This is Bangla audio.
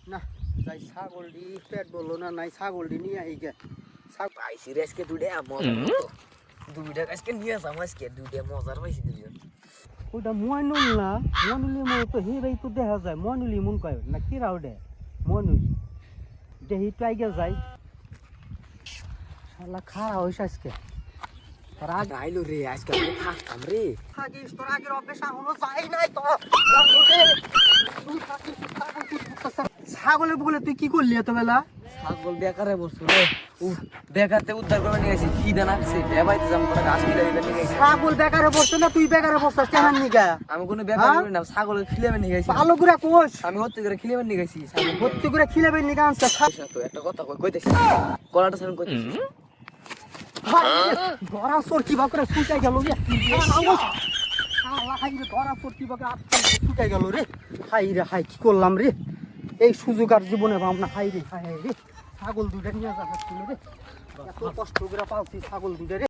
না যাই ছাগলটি পেট বললো না নাই ছাগলটি নিয়ে আই গে পাইছি রে আজকে দুইটা মজার দুইটা আজকে নিয়ে আসলাম আজকে দুইটা মজার পাইছি দুইজন ওটা ময়নুল না ময়নুলি মনে তো হিরাই তো দেখা যায় ময়নুলি মন কয় না কি রাও দে ময়নুলি দেহি তো আইগে যায় শালা খারা হইস আজকে তোর আগে আইলো রে আজকে আমি থাকতাম রে থাকিস তোর আগের অভ্যেস এখনো যাই নাই তো ছাগলের বলে তুই কি করলি এত বেলা ছাগল বেকারে বসছো রে বেকারতে উদ্ধার করে নিয়ে গেছি কি দানা আছে বেবাইতে যাম করে গাছ কিনে দিতে নিয়ে গেছি ছাগল বেকারে বসছে না তুই বেকারে বসছিস কেন নিগা আমি কোনো বেকার করি না ছাগল খিলেবে নিয়ে গেছি ভালো করে কোষ আমি হত্যা করে খিলেবে নিয়ে গেছি ছাগল ভর্তি করে খিলেবে নিগা আনছে তো একটা কথা কইতেছি গলাটা সামনে কইতেছি ধরা সর কিবা করে ছুটাই গেল রে ধরা সর কিবা করে ছুটাই গেল রে হাই রে হাই কি করলাম রে এই সুযোগ আর জীবনে পাম না হাই রে হাই রে ছাগল দুইটা নিয়ে যাচ্ছিল রে এত কষ্ট করে পালছি ছাগল দুইটা রে